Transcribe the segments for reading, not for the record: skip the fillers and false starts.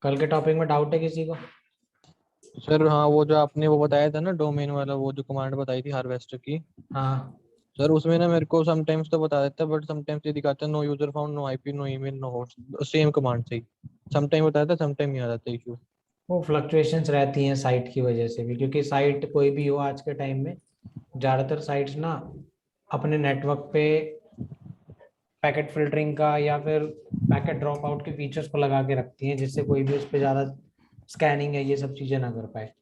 कल के टॉपिक में डाउट है किसी को? सर हाँ, वो जो आपने वो बताया था ना डोमेन वाला, वो जो कमांड बताई थी हार्वेस्टर की। हाँ, सर उसमें ना मेरे को समटाइम्स तो बता देता है, बट समटाइम्स ये दिखाता है no user found, no IP, no email, no host, same command से ही समटाइम बताया था, समटाइम नहीं आ जाता इशू। वो फ्लक्चुएशंस रहती हैं साइट की वजह से भी, क्योंकि साइट कोई भी हो आज के टाइम में, ज़्यादातर साइट्स ना अपने नेटवर्क पे पैकेट फिल्टरिंग का या फिर पैकेट ड्रॉप आउट के फीचर्स को लगा के रखती हैं, जिससे कोई भी उस पर ज़्यादा स्कैनिंग है ये सब चीज़ें ना कर पाए।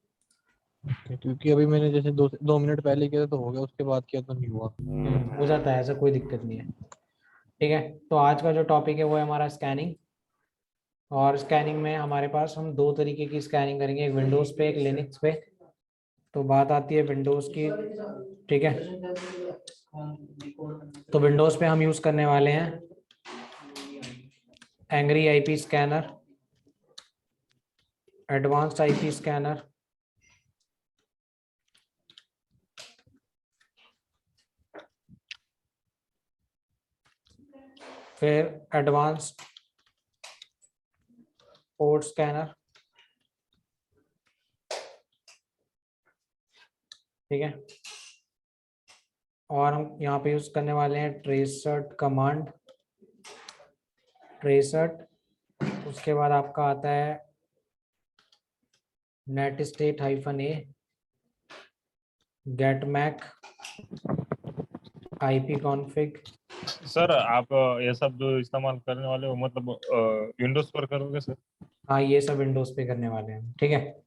क्योंकि अभी मैंने जैसे 2 मिनट पहले किया तो हो गया, उसके बाद किया तो नहीं हुआ। हो जाता है ऐसा, कोई दिक्कत नहीं है। ठीक है, तो आज का जो टॉपिक है वो है हमारा स्कैनिंग। और स्कैनिंग में हमारे पास हम दो तरीके की स्कैनिंग करेंगे, एक विंडोज़ पे, एक लिनक्स पे। तो बात आती है विंडोज़ की। ठीक है, तो विंडोज़ पे हम यूज़ करने वाले हैं angry IP scanner, advanced IP scanner, फिर एडवांस्ड पोर्ट स्कैनर। ठीक है, और हम यहाँ पे यूज करने वाले हैं ट्रेसर्ट कमांड, ट्रेसर्ट। उसके बाद आपका आता है netstat -a, get mac, ipconfig. Sir आप ये सब जो इस्तेमाल करने वाले हो मतलब विंडोज पर करोगे सर? हाँ, ये सब विंडोज पे करने वाले हैं। ठीक है, और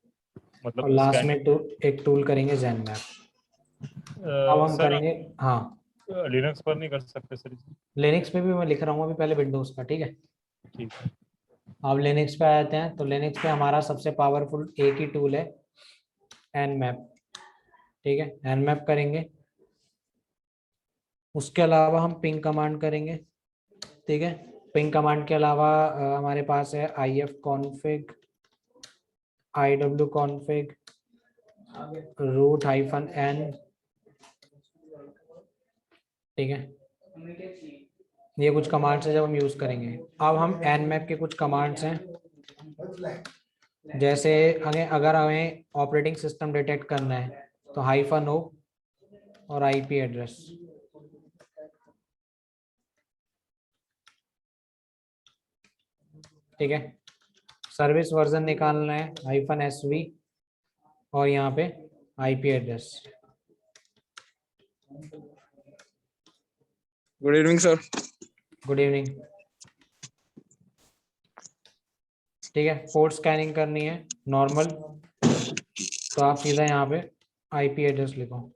मतलब लास्ट में स्कैनिंग एक टूल करेंगे जैन मैप। अब हम सर करेंगे, हाँ, लिनक्स पर नहीं कर सकते सर इसे? लिनक्स पे भी मैं लिख रहा हूँ अभी, पहले विंडोज का। ठीक है, ठीक है। अब लिनक्स पे आ जाते हैं। तो लिनक्स पे हमारा सबसे पावरफुल एक ही टूल है, nmap। ठीक है, nmap करेंगे। उसके अलावा हम पिंग कमांड करेंगे। ठीक है, पिंग कमांड के अलावा हमारे पास है if config, iw config, root-n। ठीक है, ये कुछ कमांड्स है जब हम यूज करेंगे। अब हम nmap के कुछ कमांड्स हैं, जैसे अगर हमें ऑपरेटिंग सिस्टम डिटेक्ट करना है तो -o और आईपी एड्रेस। ठीक है, सर्विस वर्जन निकालना है -sv, और यहाँ पे IP address. Good evening sir. Good evening. ठीक है, पोर्ट स्कैनिंग करनी है नॉर्मल, तो आप सीधा यहाँ पे आईपी एड्रेस लिखो।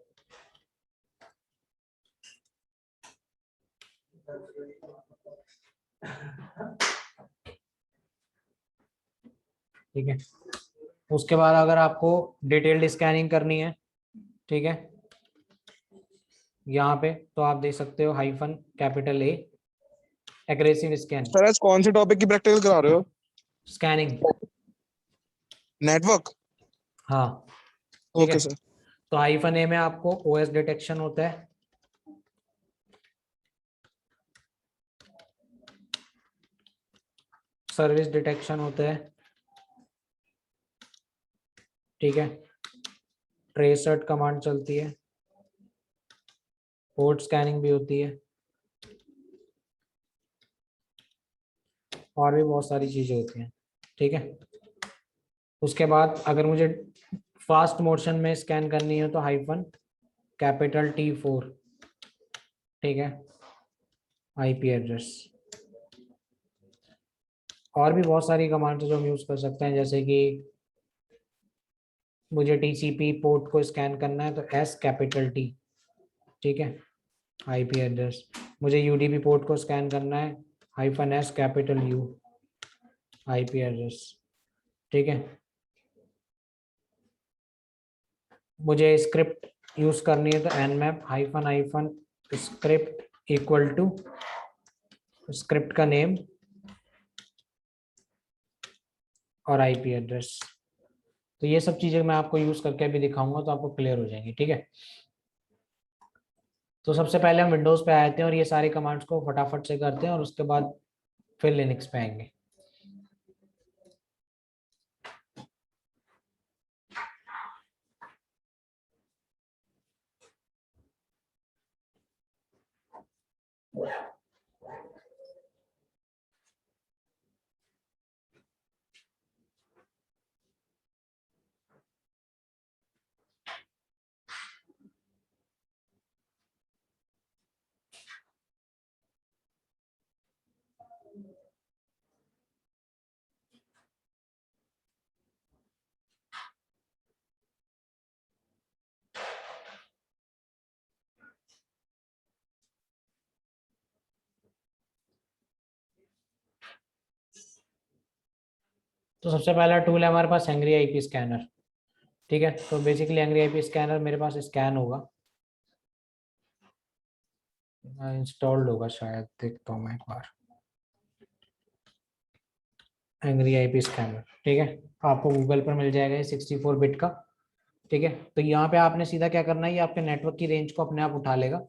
ठीक है, उसके बाद अगर आपको डिटेल्ड स्कैनिंग करनी है, ठीक है, यहाँ पे तो आप देख सकते हो -A, एग्रेसिव स्कैन, सर आज कौन से टॉपिक की प्रैक्टिकल करा रहे हो? स्कैनिंग। नेटवर्क। हाँ, ठीक है, ओके सर। तो -A में आपको ओएस डिटेक्शन होता है, सर्विस डिटेक्शन होता है, ठीक है, ट्रेसर्ट कमांड चलती है, पोर्ट स्कैनिंग भी होती है, और भी बहुत सारी चीजें होती हैं। ठीक है, उसके बाद अगर मुझे फास्ट मोशन में स्कैन करनी है तो -T4। ठीक है, आईपी एड्रेस। और भी बहुत सारी कमांड्स जो हम यूज कर सकते हैं, जैसे कि मुझे टीसीपी पोर्ट को स्कैन करना है तो S T। ठीक है, आईपी एड्रेस। मुझे यूडीपी पोर्ट को स्कैन करना है -U, आईपी एड्रेस। ठीक है, मुझे स्क्रिप्ट यूज करनी है तो nmap -script equal to script का नेम और आईपी एड्रेस। तो ये सब चीजें मैं आपको यूज करके अभी दिखाऊंगा, तो आपको क्लियर हो जाएंगी। ठीक है, तो सबसे पहले हम विंडोज पे आते हैं और ये सारी कमांड्स को फटाफट से करते हैं, और उसके बाद फिर लिनक्स पे आएंगे। तो सबसे पहला टूल है हमारे पास एंग्री आईपी स्कैनर। ठीक है, तो बेसिकली एंग्री आईपी स्कैनर मेरे पास स्कैन होगा, इंस्टॉल्ड होगा शायद, देखता हूँ मैं एक बार। एंग्री आईपी स्कैनर, ठीक है, आपको गूगल पर मिल जाएगा ये 64 बिट का। ठीक है, तो यहाँ पे आपने सीधा क्या करना है, ये आपके नेटवर्क की रेंज को अपने आप उठा लेगा।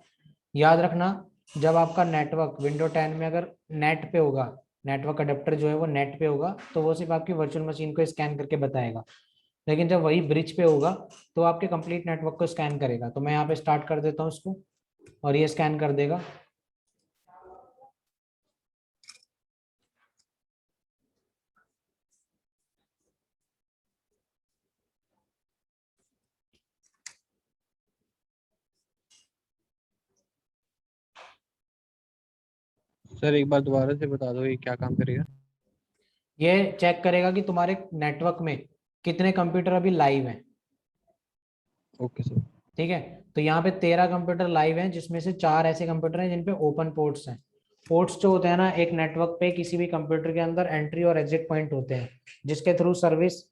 याद रखना, जब आपका नेटवर्क विंडो 10 में अगर नेट पे होगा, नेटवर्क अडेप्टर जो है वो नेट पे होगा, तो वो सिर्फ आपकी वर्चुअल मशीन को स्कैन करके बताएगा। लेकिन जब वही ब्रिज पे होगा तो आपके कंप्लीट नेटवर्क को स्कैन करेगा। तो मैं यहाँ पे स्टार्ट कर देता हूँ इसको, और ये स्कैन कर देगा। सर एक बार दोबारा से बता दो, ये क्या काम करेगा? ये चेक करेगा कि तुम्हारे नेटवर्क में कितने कंप्यूटर अभी लाइव हैं। Okay sir. ठीक है, तो यहाँ पे 13 कंप्यूटर लाइव हैं, जिसमें से 4 ऐसे कंप्यूटर हैं जिन पे ओपन पोर्ट्स हैं। पोर्ट्स जो होते हैं ना, एक नेटवर्क पे किसी भी कंप्यूटर के अंदर एंट्री और एग्जिट पॉइंट होते हैं, जिसके थ्रू सर्विस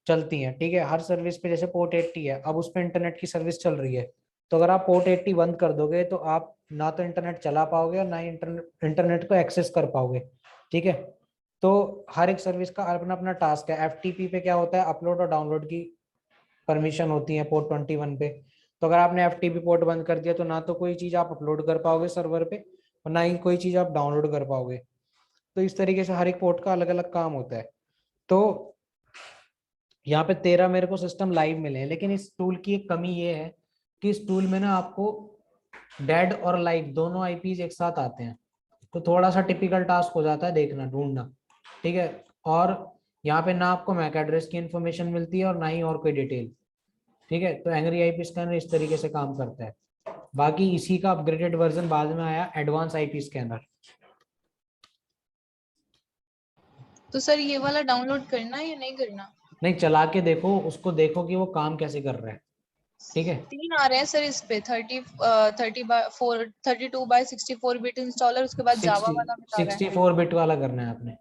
चलती है। ठीक है, हर सर्विस पे जैसे पोर्ट 80 है, अब उस पे इंटरनेट की सर्विस चल रही है, तो अगर आप पोर्ट 80 बंद कर दोगे तो आप ना तो इंटरनेट चला पाओगे और ना ही इंटरनेट को एक्सेस कर पाओगे। ठीक है, तो हर एक सर्विस का अपना अपना टास्क है। एफटीपी पे क्या होता है, अपलोड और डाउनलोड की परमिशन होती है पोर्ट 21 पे। तो अगर आपने एफटीपी पोर्ट बंद कर दिया तो ना तो कोई चीज आप अपलोड कर पाओगे सर्वर पे, और ना ही कोई चीज आप डाउनलोड कर पाओगे। तो इस तरीके से हर एक पोर्ट का अलग अलग काम होता है। तो यहाँ पे 13 मेरे को सिस्टम लाइव मिले हैं, लेकिन इस टूल की एक कमी ये है कि इस टूल में ना आपको डेड और लाइव दोनों आईपीज एक साथ आते हैं। तो थोड़ा सा टिपिकल टास्क हो जाता है देखना, ढूंढना। ठीक है, और यहाँ पे ना आपको मैक एड्रेस की इंफॉर्मेशन मिलती है और ना ही और कोई डिटेल। ठीक है, तो एंग्री आईपी स्कैनर इस तरीके से काम करता है। बाकी इसी का अपग्रेडेड वर्जन बाद में आया, एडवांस आईपी स्कैनर। तो सर ये वाला डाउनलोड करना है या नहीं करना? नहीं, चला के देखो उसको, देखो कि वो काम कैसे कर रहा है। ठीक है, 3 आ रहे हैं सर इस पे, 32 बाय 64 बिट इंस्टॉलर, उसके बाद जावा 60 वाला बता रहा है। 64 बिट वाला करना है आपने।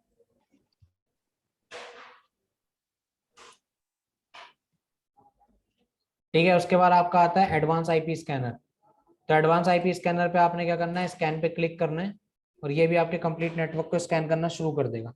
ठीक है, उसके बाद आपका आता है एडवांस आईपी स्कैनर। तो एडवांस आईपी स्कैनर पे आपने क्या करना है, स्कैन पे क्लिक करना है, और ये भी आपके कंप्लीट नेटवर्क को स्कैन करना शुरू कर देगा।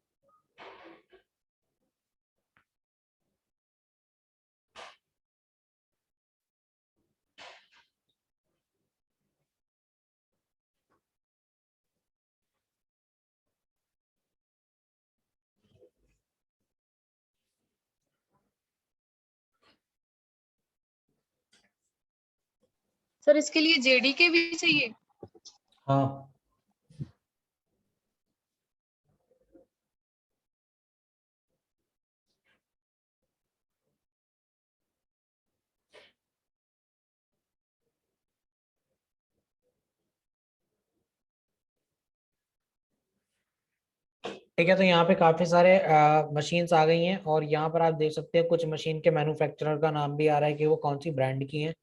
सर इसके लिए जेडीके भी चाहिए? हाँ, ठीक है, तो यहाँ पे काफी सारे मशीन्स आ गई हैं, और यहाँ पर आप देख सकते हैं कुछ मशीन के मैन्युफैक्चरर का नाम भी आ रहा है कि वो कौन सी ब्रांड की हैं।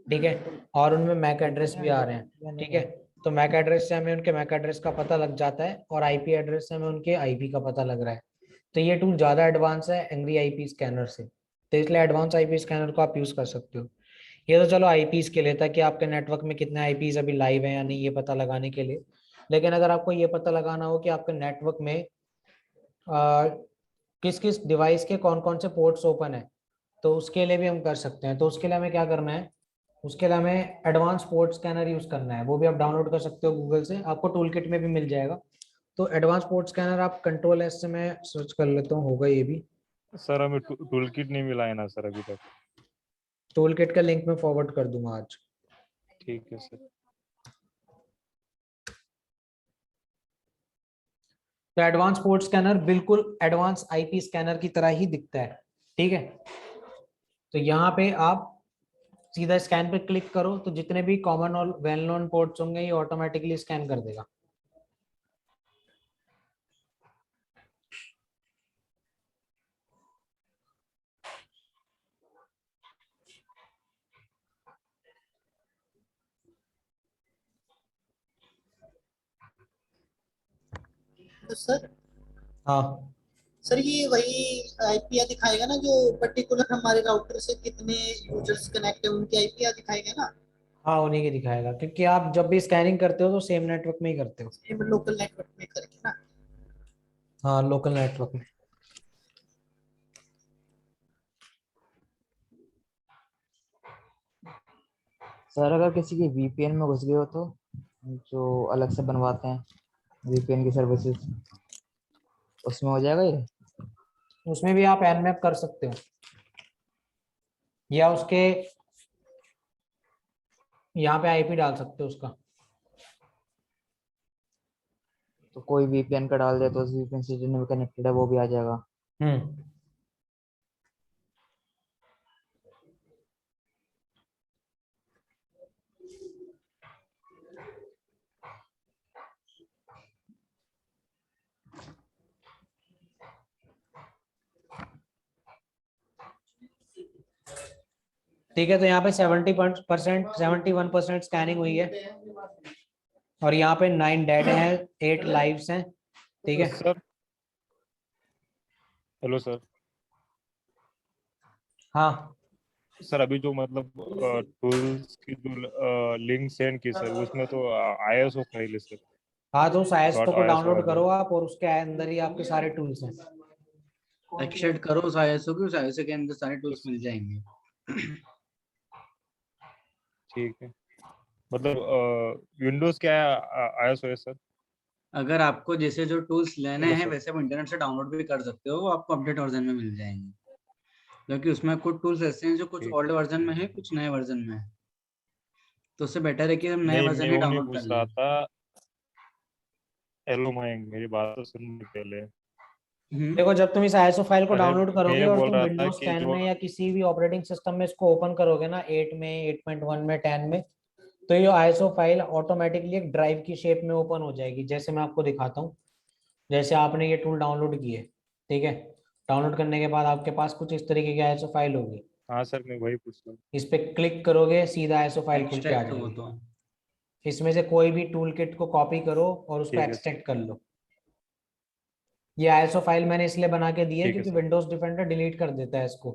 ठीक है, और उनमें मैक एड्रेस भी आ रहे हैं। ठीक है, तो मैक एड्रेस से हमें उनके मैक एड्रेस का पता लग जाता है, और आईपी एड्रेस से हमें उनके आईपी का पता लग रहा है। तो ये टूल ज्यादा एडवांस है एंग्री आईपी स्कैनर से, तो इसलिए एडवांस आईपी स्कैनर को आप यूज कर सकते हो। ये तो चलो आईपीज के लिए था कि आपके नेटवर्क में कितने आईपीज अभी लाइव हैं या नहीं, ये पता लगाने के लिए। लेकिन अगर आपको ये पता लगाना हो कि आपके नेटवर्क में किस किस डिवाइस के कौन कौन से पोर्ट्स ओपन है, तो उसके लिए भी हम कर सकते हैं। तो उसके लिए हमें क्या करना है, उसके लिए हमें एडवांस पोर्ट स्कैनर यूज करना है। वो भी आप डाउनलोड कर सकते हो गूगल से, आपको टूल किट में भी मिल जाएगा। तो एडवांस पोर्ट स्कैनर आप कंट्रोल एस से मैं सर्च कर लेता हूँ, होगा ये भी। सर हमें टूल किट नहीं मिला है ना सर अभी तक। टूल किट का लिंक मैं फॉरवर्ड कर दूंगा आज। ठीक है सर। तो एडवांस पोर्ट स्कैनर बिल्कुल एडवांस आईपी स्कैनर की तरह ही दिखता है, ठीक है। तो यहाँ पे आप सीधा स्कैन पे क्लिक करो तो जितने भी कॉमन और वेल नोन पोर्ट्स होंगे ये ऑटोमेटिकली स्कैन कर देगा। तो सर हाँ सर ये वही आईपी दिखाएगा ना जो पर्टिकुलर हमारे राउटर से कितने यूजर्स कनेक्ट है उनकी आईपी दिखाएगा ना। हाँ, उन्हीं की दिखाएगा, क्योंकि आप जब भी स्कैनिंग करते हो तो सेम नेटवर्क में ही करते हो। सेम लोकल नेटवर्क में करके ना। हाँ, लोकल नेटवर्क में। सर अगर किसी की वीपीएन में घुस गए हो तो, जो अलग से बनवाते हैं वीपीएन की सर्विसेज, उसमें हो जाएगा ये? उसमें भी आप एनमैप कर सकते हो या उसके यहाँ पे आईपी डाल सकते हो उसका। तो कोई वीपीएन का डाल दे तो उस वीपीएन से जो कनेक्टेड है वो भी आ जाएगा? हम्म। ठीक है, तो यहाँ पे 71% स्कैनिंग हुई है और यहाँ पे 9 डेड है, 8 लाइव्स हैं, ठीक है। Sir hello sir. हाँ सर अभी जो मतलब टूल्स की जो लिंक सेंड की सर उसमें तो आईएसओ फाइल है सर। हाँ, तो उस आईएसओ को .ISO डाउनलोड वाली। करो आप और उसके अंदर ही आपके सारे टूल्स हैं। एक्सट्रैक्ट करो उस आईएसओ की, उस आईएसओ के अंदर सारे टूल्स मिल जाएंगे। ठीक है, मतलब विंडोज क्या आईएसओ है सर? अगर आपको जैसे जो टूल्स लेने हेलो हैं सर। वैसे आप इंटरनेट से डाउनलोड भी कर सकते हो, वो आपको अपडेट वर्जन में मिल जाएंगे, क्योंकि उसमें कुछ टूल्स ऐसे हैं जो कुछ ठीक। ओल्ड वर्जन में है, कुछ नए वर्जन में है, तो उससे बेटर है कि हम नए नहीं, वर्जन मैं ही वो नहीं डाउनलोड कर पूछ रहा लें। था। हेलो मयंक, मेरी बात तो सुनने पहले। देखो, जब तुम इस आईएसओ फाइल को अरे डाउनलोड मैं करोगे ये और बोल तुम रहा था विंडोज कि 10 जो में या किसी भी ऑपरेटिंग सिस्टम में इसको ओपन करोगे ना, 8 में, 8.1 में, 10 में, तो ये आईएसओ फाइल ऑटोमेटिकली एक ड्राइव की शेप में ओपन हो जाएगी। जैसे मैं आपको दिखाता हूँ, जैसे आपने ये टूल डाउनलोड किए, ठीक है। डाउनलोड करने के बाद आपके पास कुछ इस तरीके की आईएसओ फाइल होगी। हाँ सर, मैं वही पूछ रहा हूँ। इस पे क्लिक करोगे, सीधा आईएसओ फाइल खुल के आ एक्सट्रैक्ट हो जाएगी। तो इसमें से कोई भी टूल किट को कॉपी करो और उसको ठीक है सर। एक्सट्रैक्ट कर लो। ये आईएसओ फाइल मैंने इसलिए बना के दी है ठीक है क्योंकि सर। विंडोज डिफेंडर डिलीट कर देता है इसको।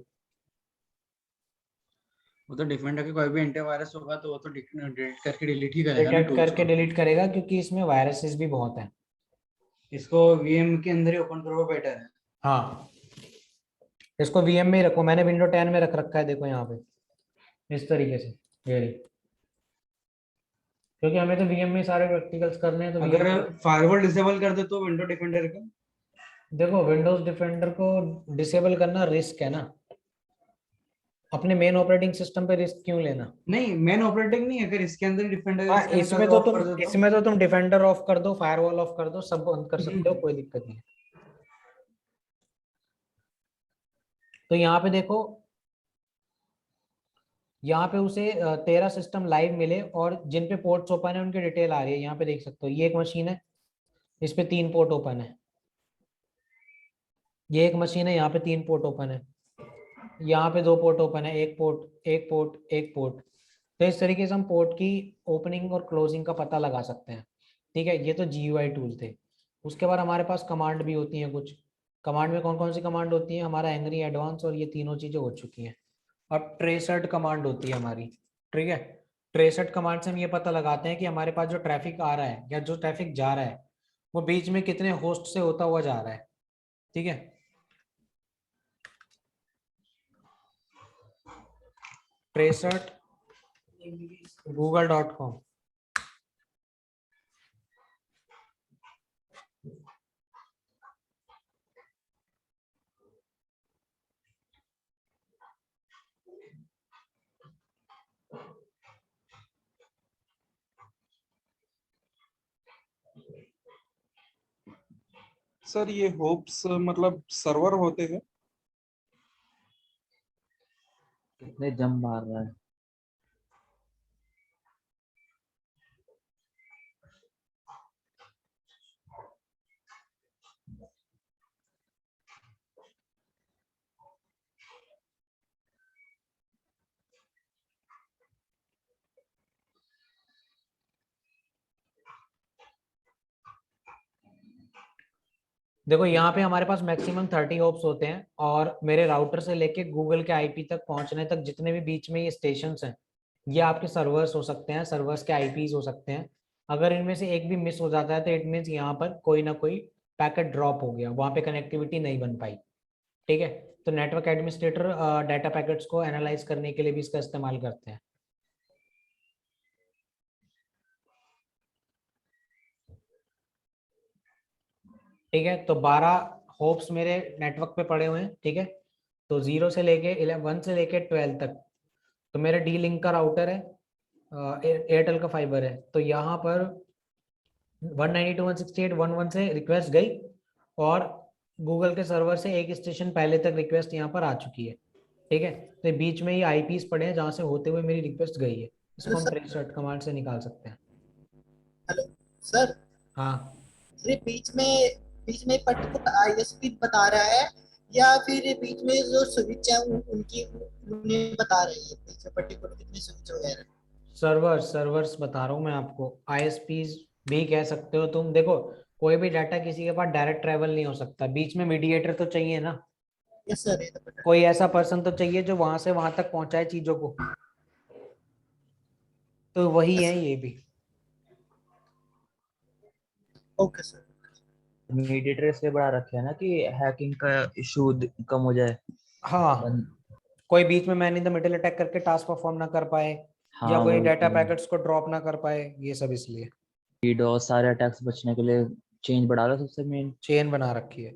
वो तो डिफेंडर के कोई भी एंटीवायरस होगा तो वो तो डिलीट करके डिलीट ही करेगा ना डिटेक्ट टूल्स करके को। डिलीट करेगा क्योंकि इसमें वायरसेस भी बहुत हैं। इसको वीएम के अंदर ही ओपन करो, बेटर है। हाँ, इसको वीएम में ही रखो। मैंने विंडो 10 में रख रखा है, देखो यहाँ पे इस तरीके से, ये रही। क्योंकि हमें तो वीएम में सारे प्रैक्टिकल्स करने हैं, तो वीएम अगर में। फायरवॉल डिसेबल कर दे तो विंडो डिफेंडर का, देखो, विंडोज डिफेंडर को डिसेबल करना रिस्क है ना, अपने मेन ऑपरेटिंग सिस्टम पे रिस्क क्यों लेना। नहीं मेन ऑपरेटिंग नहीं, अगर इसके अंदर डिफेंडर हाँ, इसके अंदर ऑफ कर दे तो। इसमें तो तुम डिफेंडर ऑफ कर दो, फायरवॉल ऑफ कर दो, सब बंद कर सकते हो, कोई दिक्कत नहीं है। तो यहाँ पे देखो, यहाँ पे उसे 13 सिस्टम लाइव मिले और जिन पे पोर्ट्स ओपन है उनकी डिटेल आ रही है। यहाँ पे देख सकते हो, ये एक मशीन है, इस पे 3 पोर्ट ओपन है। ये एक मशीन है, यहाँ पे 3 पोर्ट ओपन है। यहाँ पे 2 पोर्ट ओपन है, एक पोर्ट, एक पोर्ट, एक पोर्ट। तो इस तरीके से हम पोर्ट की ओपनिंग और क्लोजिंग का पता लगा सकते हैं, ठीक है। ये तो GUI टूल थे। उसके बाद हमारे पास कमांड भी होती हैं कुछ। कमांड में कौन कौन सी कमांड होती है, हमारा एंग्री, एडवांस और ये तीनों चीजें हो चुकी हैं। अब ट्रेसर्ट कमांड होती है हमारी, ठीक है। ट्रेसर्ट कमांड से हम ये पता लगाते हैं कि हमारे पास जो ट्रैफिक आ रहा है या जो ट्रैफिक जा रहा है वो बीच में कितने होस्ट से होता हुआ जा रहा है, ठीक है। Tracert google.com। सर ये होप्स मतलब सर्वर होते हैं? कितने जंप मार रहा है। देखो यहाँ पे हमारे पास मैक्सिमम 30 होप्स होते हैं, और मेरे राउटर से लेके गूगल के आईपी तक पहुंचने तक जितने भी बीच में ये स्टेशंस हैं, ये आपके सर्वर्स हो सकते हैं, सर्वर्स के आईपीज हो सकते हैं। अगर इनमें से एक भी मिस हो जाता है तो इट मीन्स यहाँ पर कोई ना कोई पैकेट ड्रॉप हो गया, वहाँ पे कनेक्टिविटी नहीं बन पाई। ठीक है, तो नेटवर्क एडमिनिस्ट्रेटर डाटा पैकेट्स को एनालाइज करने के लिए भी इसका इस्तेमाल करते हैं। ठीक है, तो 12 होप्स मेरे नेटवर्क पे पड़े हुए हैं। ठीक है, तो 0 से लेके 1 से लेके 12 तक तो मेरा डी लिंक का राउटर है, एयरटेल का फाइबर है। तो यहाँ पर 192.168.1.1 से रिक्वेस्ट गई, और गूगल के सर्वर से एक स्टेशन पहले तक रिक्वेस्ट यहाँ पर आ चुकी है। ठीक है, तो बीच में ये आईपीस पड़े हैं जहाँ से होते हुए मेरी रिक्वेस्ट गई है। इसको हम ट्रेस कमांड से निकाल सकते हैं। Hello sir. हाँ, ये बीच में पर्टिकुलर आईएसपी बता रहा है, या फिर बीच में जो स्विच है उनकी उन्हें बता रही है बीच में पर्टिकुलर कितने स्विच वगैरह? सर्वर्स बता रहा हूँ मैं आपको, आईएसपीज भी कह सकते हो तुम। देखो, कोई भी डाटा किसी के पास डायरेक्ट ट्रेवल नहीं हो सकता, बीच में मीडिएटर तो चाहिए ना, यस सर, ये तो पता है। कोई ऐसा पर्सन तो चाहिए जो वहां से वहां तक पहुंचाए चीजों को, तो वही है ये भी। Okay sir. मीडिएटर इसलिए बढ़ा रखे है ना कि हैकिंग का इशू कम हो जाए। हाँ, कोई बीच में man in the middle attack करके टास्क परफॉर्म ना कर पाए, हाँ या कोई वो डाटा पैकेट्स को ड्रॉप ना कर पाए, ये सब इसलिए डीडोस सारे अटैक्स बचने के लिए चेंज बढ़ा लो सबसे मेन। चेन बना रखी है।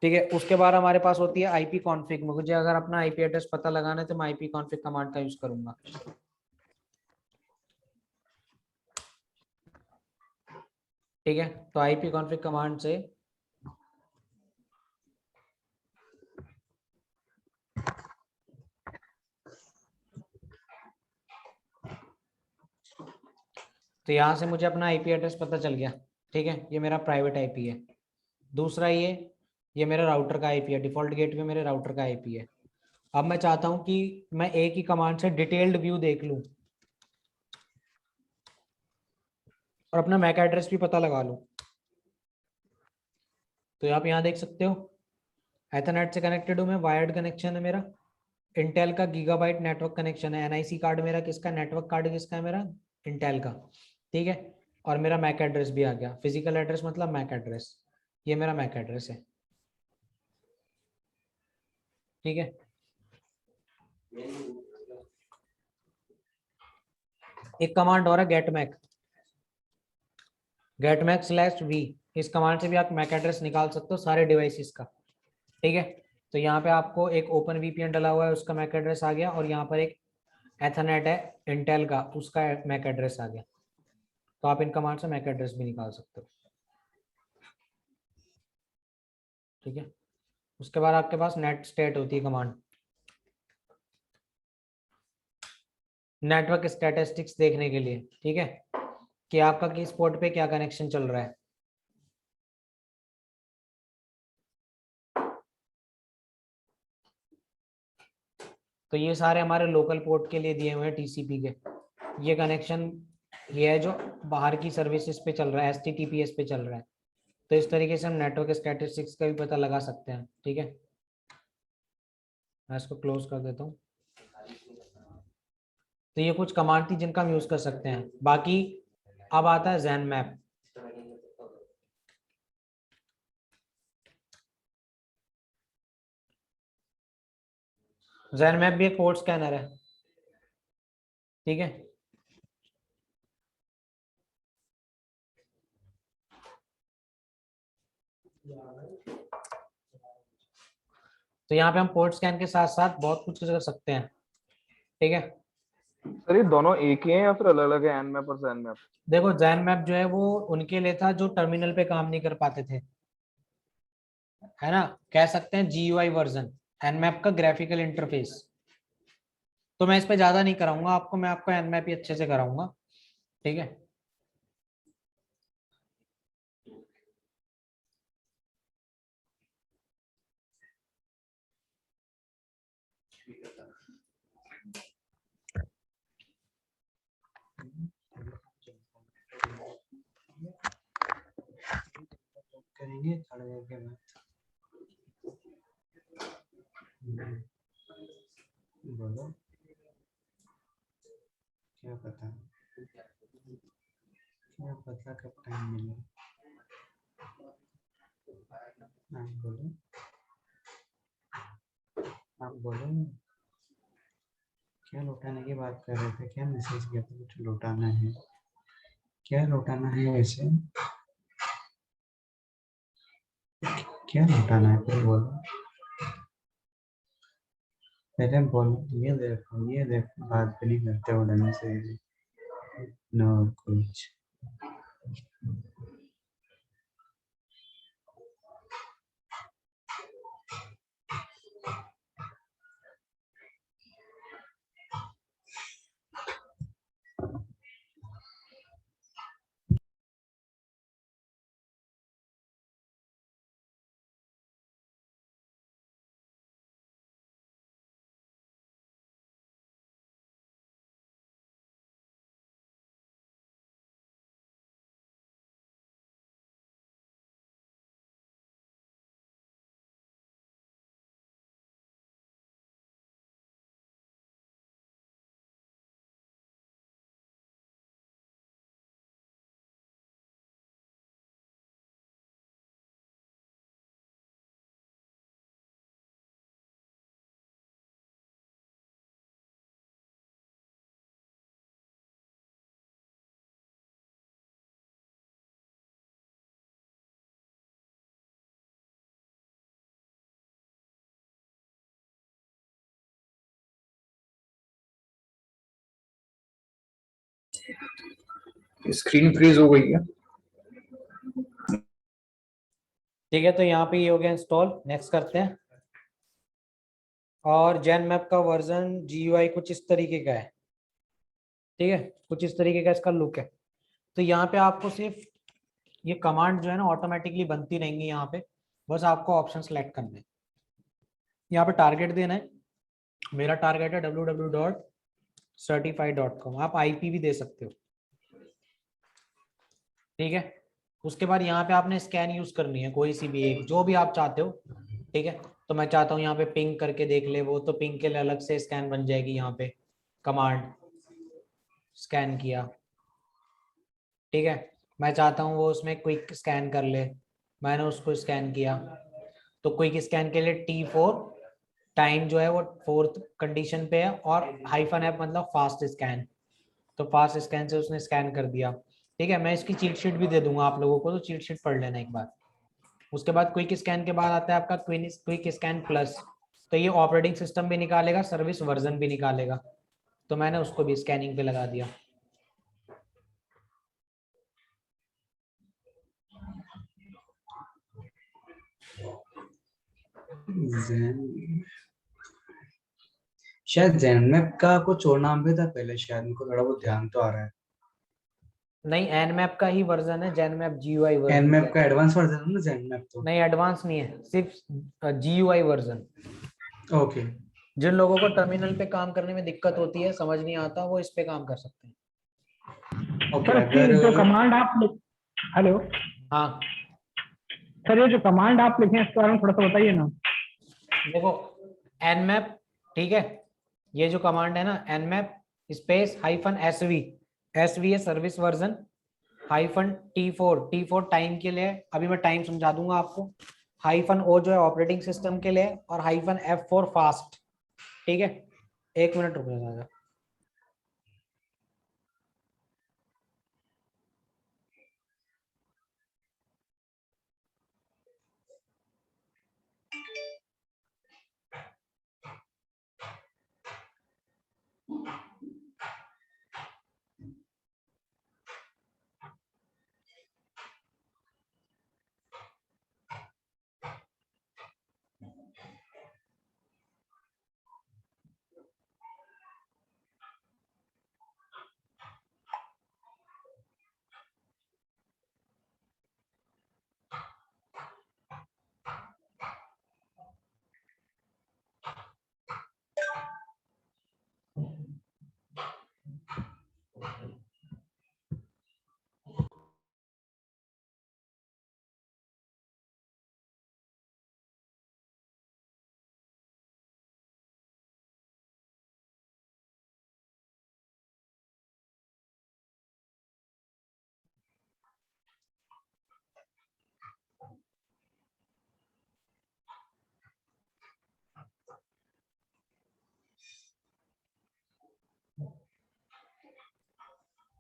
ठीक है, उसके बाद हमारे पास होती है आईपी कॉन्फ़िग। मुझे अगर अपना आईपी एड्रेस पता लगाना है तो मैं आईपी कॉन्फ़िग कमांड का यूज करूंगा। ठीक है, तो आईपी कॉन्फ़िग कमांड से तो यहाँ से मुझे अपना आईपी एड्रेस पता चल गया। ठीक है, ये मेरा प्राइवेट आईपी है। दूसरा ये मेरा राउटर का आईपी है, डिफॉल्ट गेटवे मेरे राउटर का आईपी है। अब मैं चाहता हूं कि मैं एक ही कमांड से डिटेल्ड व्यू देख लूं और अपना मैक एड्रेस भी पता लगा लूं। तो आप यहाँ देख सकते हो, एथरनेट से कनेक्टेड हूं मैं, वायर्ड कनेक्शन है मेरा, इंटेल का गीगाबाइट नेटवर्क कनेक्शन है। एनआईसी कार्ड मेरा किसका, नेटवर्क कार्ड किसका है, मेरा इंटेल का। ठीक है, और मेरा मैक एड्रेस भी आ गया, फिजिकल एड्रेस मतलब मैक एड्रेस, ये मेरा मैक एड्रेस है। ठीक है, एक कमांड और है गेट मैक स्लैश वी। इस कमांड से भी आप मैक एड्रेस निकाल सकते हो सारे डिवाइसेस का। ठीक है, तो यहाँ पे आपको एक ओपन वीपीएन डला हुआ है, उसका मैक एड्रेस आ गया, और यहाँ पर एक एथरनेट है इंटेल का, उसका मैक एड्रेस आ गया। तो आप इन कमांड से मैक एड्रेस भी निकाल सकते हो। ठीक है, उसके बाद आपके पास नेट स्टेट होती है कमांड, नेटवर्क स्टैटिस्टिक्स देखने के लिए। ठीक है, कि आपका किस पोर्ट पे क्या कनेक्शन चल रहा है। तो ये सारे हमारे लोकल पोर्ट के लिए दिए हुए हैं टीसीपी के। ये कनेक्शन ये है जो बाहर की सर्विसेज पे चल रहा है, एचटीटीपीएस पे चल रहा है। तो इस तरीके से हम नेटवर्क स्टैटिस्टिक्स का भी पता लगा सकते हैं। ठीक है, मैं इसको क्लोज कर देता हूँ। तो ये कुछ कमांड थी जिनका हम यूज कर सकते हैं। बाकी अब आता है जैन मैप। जैन मैप भी एक पोर्ट स्कैनर है। ठीक है, तो यहाँ पे हम पोर्ट स्कैन के साथ साथ बहुत कुछ कर सकते हैं। ठीक है, सर ये दोनों एक ही हैं या फिर अलग अलग है, एन मैप और जैन मैप? देखो जैन मैप जो है वो उनके लिए था जो टर्मिनल पे काम नहीं कर पाते थे, है ना, कह सकते हैं GUI वर्जन, एन मैप का ग्राफिकल इंटरफेस। तो मैं इस पे ज्यादा नहीं कराऊंगा आपको, मैं आपको एन मैप ही अच्छे से कराऊंगा, ठीक है। करेंगे खड़े होके बात। बोलो क्या पता कब टाइम मिले। आप बोलो क्या लौटाने की बात कर रहे थे, क्या मैसेज किया था, कुछ लौटाना है, क्या लौटाना है वैसे, क्या लौटाना है फिर बोलो, पहले बोलो। ये देखो बात भी नहीं करते हो ढंग से, नो कुछ। स्क्रीन फ्रीज हो गई है। ठीक है, तो यहाँ पे ये हो गया इंस्टॉल, नेक्स्ट करते हैं। और जैन मैप का वर्जन GUI कुछ इस तरीके का है, ठीक है, कुछ इस तरीके का इसका लुक है। तो यहाँ पे आपको सिर्फ ये कमांड जो है ना ऑटोमेटिकली बनती रहेंगी यहाँ पे, बस आपको ऑप्शन सेलेक्ट करने हैं। यहाँ पे टारगेट देना है, मेरा टारगेट है www.certify.com, आप IP भी दे सकते हो, ठीक है। उसके बाद यहाँ पे आपने स्कैन यूज करनी है, कोई सी भी एक जो भी आप चाहते हो, ठीक है। तो मैं चाहता हूँ यहाँ पे पिंग करके देख ले वो, तो पिंग के लिए अलग से स्कैन बन जाएगी, यहाँ पे कमांड स्कैन किया, ठीक है। मैं चाहता हूँ वो उसमें क्विक स्कैन कर ले, मैंने उसको स्कैन किया। तो क्विक स्कैन के लिए T4 टाइम जो है वो 4th कंडीशन पे है, और -F मतलब फास्ट स्कैन, तो फास्ट स्कैन से उसने स्कैन कर दिया, ठीक है। मैं इसकी चीट शीट भी दे दूंगा आप लोगों को, तो चीट शीट पढ़ लेना एक बार। उसके बाद क्विक स्कैन के बाद आता है आपका क्विक स्कैन प्लस, तो ये ऑपरेटिंग सिस्टम भी निकालेगा, सर्विस वर्जन भी निकालेगा, तो मैंने उसको भी स्कैनिंग पे लगा दिया। शायद जैनमैप का कुछ और नाम भी था पहले, शायद मेरे को थोड़ा बहुत ध्यान तो आ रहा है। नहीं, एनमैप का ही वर्जन है, जैनमैप GUI वर्जन एनमैप का एडवांस वर्जन है ना जैनमैप तो। नहीं, एडवांस नहीं है, सिर्फ GUI वर्जन। ओके जिन लोगों को टर्मिनल पे काम करने में दिक्कत होती है, समझ नहीं आता, वो इस पे काम कर सकते हैं। ओके। सर अगर जो कमांड आप हेलो हाँ सर, ये जो कमांड आप लिखे हैं इसके बारे में थोड़ा सा बताइए ना। देखो, nmap, ठीक है, ये जो कमांड है ना nmap स्पेस -SV, SV है सर्विस वर्जन, -T4 टाइम के लिए, अभी मैं टाइम समझा दूंगा आपको, -O जो है ऑपरेटिंग सिस्टम के लिए, और -F4 फास्ट, ठीक है। एक मिनट रुक जाएगा।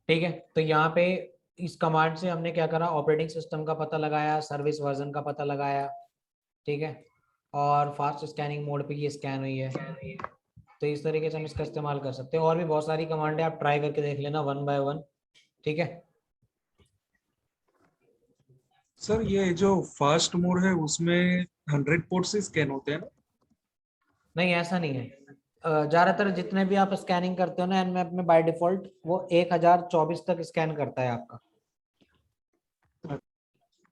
ठीक है, तो यहाँ पे इस कमांड से हमने क्या करा, ऑपरेटिंग सिस्टम का पता लगाया, सर्विस वर्जन का पता लगाया, ठीक है, और फास्ट स्कैनिंग मोड पे ये स्कैन हुई है। तो इस तरीके से हम इसका इस्तेमाल कर सकते हैं। और भी बहुत सारी कमांड है, आप ट्राई करके देख लेना वन बाय वन, ठीक है। सर ये जो फास्ट मोड है उसमें 100 पोर्ट से स्कैन होते हैं ना? नहीं, ऐसा नहीं है। ज्यादातर जितने भी आप स्कैनिंग करते हो ना एनमैप में, बाय डिफॉल्ट वो 1024 तक स्कैन करता है आपका।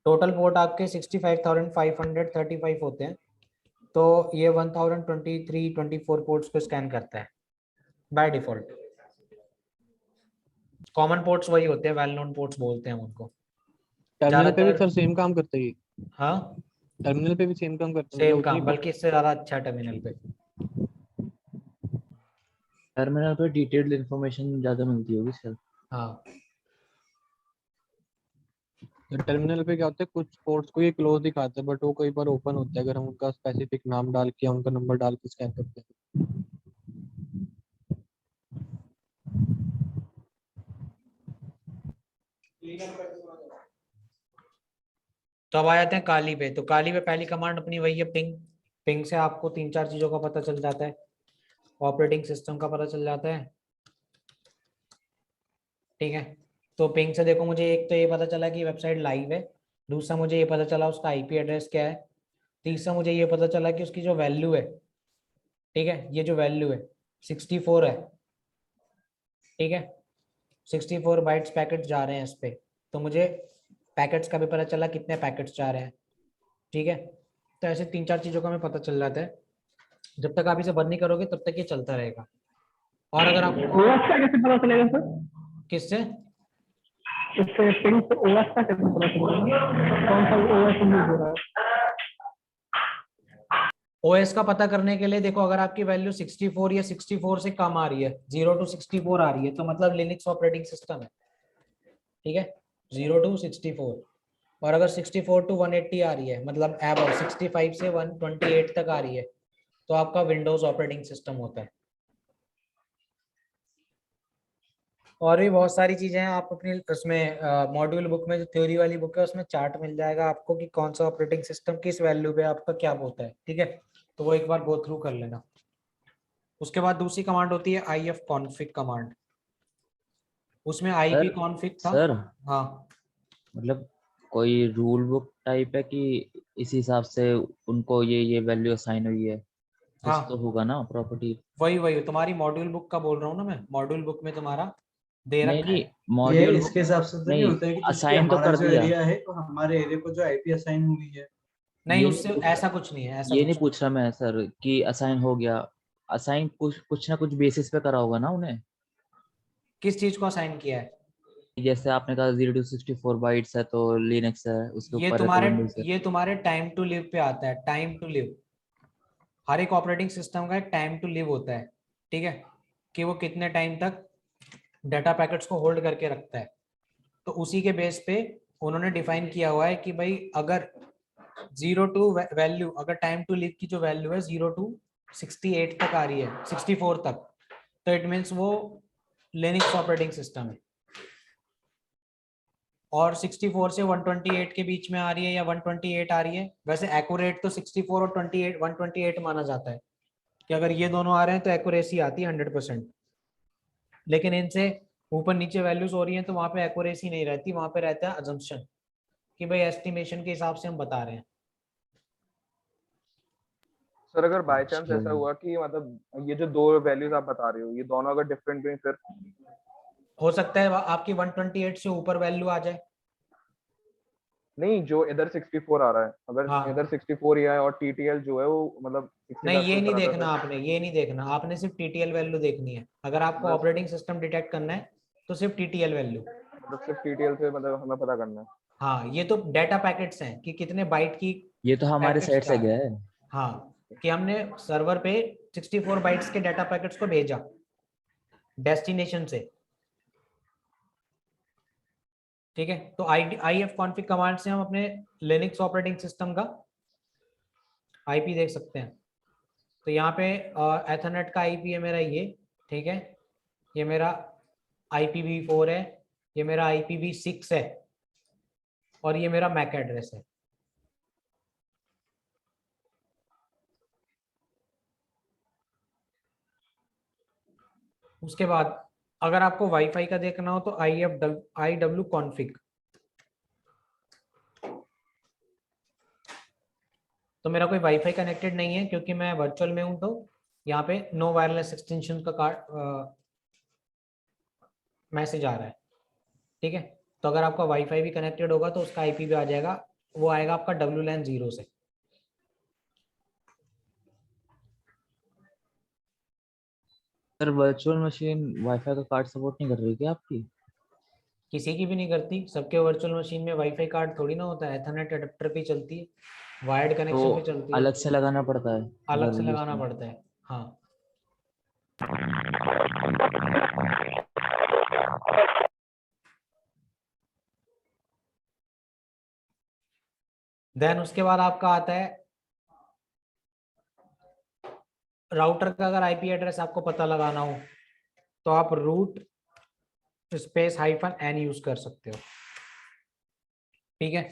टोटल पोर्ट आपके 65,535 होते हैं, तो ये 1023-24 पोर्ट्स को स्कैन करता है बाय डिफॉल्ट। कॉमन पोर्ट्स वही होते हैं, वेल नोन पोर्ट्स बोलते हैं उनको। टर्मिनल पे भी ज्यादातर सर सेम काम करता है ये? हाँ, टर्मिनल पे भी सेम काम करता है, सेम मतलब काम, उतनी बल्कि इससे ज्यादा अच्छा टर्मिनल पे। टर्मिनल पे डिटेल्ड इंफॉर्मेशन ज्यादा मिलती होगी सर। हाँ, टर्मिनल पे क्या होता है, कुछ पोर्ट्स को ये क्लोज दिखाता है बट वो कई बार ओपन होता है अगर हम उनका स्पेसिफिक नाम डाल के, उनका नंबर डाल के स्कैन करते हैं। तो अब आ जाते हैं काली पे। तो काली पे पहली कमांड अपनी वही है, पिंग। पिंग से आपको 3-4 चीजों का पता चल जाता है, ऑपरेटिंग सिस्टम का पता चल जाता है, ठीक है। तो पिंग से देखो, मुझे एक तो ये पता चला कि वेबसाइट लाइव है, दूसरा मुझे ये पता चला उसका आईपी एड्रेस क्या है, तीसरा मुझे ये पता चला कि उसकी जो वैल्यू है, ठीक है, ये जो वैल्यू है 64 है, ठीक है, 64 बाइट्स पैकेट्स जा रहे हैं इस पे। तो मुझे पैकेट्स का भी पता चला, कितने पैकेट्स जा रहे हैं, ठीक है। तो ऐसे 3-4 चीजों का हमें पता चल जाता है। जब तक आप इसे बंद नहीं करोगे तब तक ये चलता रहेगा। और अगर आपको ओएस का कैसे पता चलेगा सर? किससे, इससे पिंग से ओएस का कैसे पता चलेगा, कौन सा ओएस यूज हो रहा है? ओएस का पता करने के लिए देखो, अगर आपकी वैल्यू 64 या 64 से कम आ रही है, 0 to 64 आ रही है, तो मतलब लिनक्स ऑपरेटिंग सिस्टम है, ठीक है, 0 to 64। और अगर 64 to 180 आ रही है, मतलब एबव 65 से 128 तक आ रही है, तो आपका विंडोज ऑपरेटिंग सिस्टम होता है। और भी बहुत सारी चीजें हैं, आप अपनी उसमें मॉड्यूल बुक में, जो थ्योरी वाली बुक है, उसमें चार्ट मिल जाएगा आपको कि कौन सा ऑपरेटिंग सिस्टम किस वैल्यू पे आपका क्या होता है, ठीक है। तो वो एक बार गो थ्रू कर लेना। उसके बाद दूसरी कमांड होती है IF कॉन्फिग कमांड। उसमें IP सर कॉन्फिग था। सर हाँ, मतलब कोई रूल बुक टाइप है कि इस हिसाब से उनको ये वैल्यू असाइन हुई है, कुछ हाँ, तो होगा ना प्रॉपर्टी? वही तुम्हारी मॉड्यूल बुक का बोल रहा हूँ ना मैं, मॉड्यूल बुक में तुम्हारा दे नहीं रखा नहीं, है। ये मॉड्यूल बुक इसके हिसाब से तो नहीं नहीं, होता है कि जैसे कि असाइन तो हमारा कर जो दिया। एरिया है तो हमारे एरिया को जो आईपी असाइन हुई है। नहीं, ये नहीं उससे पूछ ऐसा कुछ नहीं है, ऐसा ये कुछ नहीं नहीं। पूछ रहा मैं सर कि असाइन हो गया। असाइन कुछ कुछ ना कुछ बेसिस पे करा होगा ना उन्हें। किस चीज को असाइन किया है? जैसे आपने कहा 0 to 64 बाइट्स है तो लिनक्स है, उसके ये ऊपर है तो तुम्हारे विंडोज है। ये तुम्हारे टाइम टू लिव पे आता है। टाइम टू लिव, हर एक ऑपरेटिंग सिस्टम का एक टाइम टू लिव होता है, ठीक है, कि वो कितने टाइम तक डाटा पैकेट्स को होल्ड करके रखता है। तो उसी के बेस पे उन्होंने डिफाइन किया हुआ है कि भाई अगर 0 टू वैल्यू, अगर टाइम टू लिव की जो वैल्यू है 0 to 68 तक आ रही है, 64 तक, तो इट मीन्स वो लिनक्स ऑपरेटिंग सिस्टम है। और 64 से 128 के बीच में आ रही है या 128 आ रही है, वैसे एक्यूरेट तो 64 और 28 128 माना जाता है कि अगर ये दोनों आ रहे हैं तो एक्यूरेसी आती है 100%। लेकिन इनसे ऊपर नीचे वैल्यूज हो रही हैं तो वहां पे एक्यूरेसी नहीं रहती, वहां पे रहता है अजम्पशन कि भाई एस्टिमेशन के हिसाब से हम बता रहे हैं। सर अगर बाय चांस अच्छा। ऐसा हुआ कि मतलब ये जो दो वैल्यूज आप बता रहे हो ये दोनों अगर डिफरेंट हुई, फिर हो सकता है आपकी 128 से ऊपर वैल्यू आ जाए। नहीं, जो इधर 64 आ रहा है, अगर इधर हाँ, 64 ही है और टीटीएल जो है वो मतलब इसी नहीं, हिसाब से ये नहीं बता रहा देखना था, आपने, ये नहीं देखना आपने, सिर्फ TTL वैल्यू देखनी है। अगर आपको मतलब ऑपरेटिंग सिस्टम डिटेक्ट करना है तो सिर्फ TTL वैल्यू। सिर्फ टीटीएल से मतलब हमें पता करना है। हाँ, ये तो डेटा पैकेट्स हैं कि कितने बाइट की ये तो हमारे पैकेट्स साइड जा से रहे गया हैं। है। हाँ, कि हमने सर्वर पे 64 बाइट्स के डाटा पैकेट्स को भेजा डेस्टिनेशन से, ठीक है। तो IF कॉन्फिग कमांड से हम अपने लिनक्स ऑपरेटिंग सिस्टम का IP देख सकते हैं। तो यहाँ पे एथरनेट का IP है मेरा ये, ठीक है, ये मेरा IPv4 है, ये मेरा IPv6 है और ये मेरा मैक एड्रेस है। उसके बाद अगर आपको वाईफाई का देखना हो तो IW कॉन्फ़िग, तो मेरा कोई वाईफाई कनेक्टेड नहीं है क्योंकि मैं वर्चुअल में हूं, तो यहाँ पे नो वायरलेस एक्सटेंशन का मैसेज आ रहा है। ठीक है, तो अगर आपका वाईफाई भी कनेक्टेड होगा तो उसका IP भी आ जाएगा, वो आएगा आपका WLAN 0 से। सर वर्चुअल मशीन वाईफाई का कार्ड सपोर्ट नहीं कर रही क्या आपकी? किसी की भी नहीं करती, सबके वर्चुअल मशीन में वाईफाई कार्ड थोड़ी ना होता है, एथरनेट अडेप्टर पे चलती है, वायर्ड तो कनेक्शन पे चलती है, अलग से लगाना पड़ता है अलग से जरूरी लगाना उसमें? पड़ता है। हाँ, देन उसके बाद आपका आता है राउटर का। अगर IP एड्रेस आपको पता लगाना हो तो आप रूट स्पेस -n यूज कर सकते हो। ठीक है,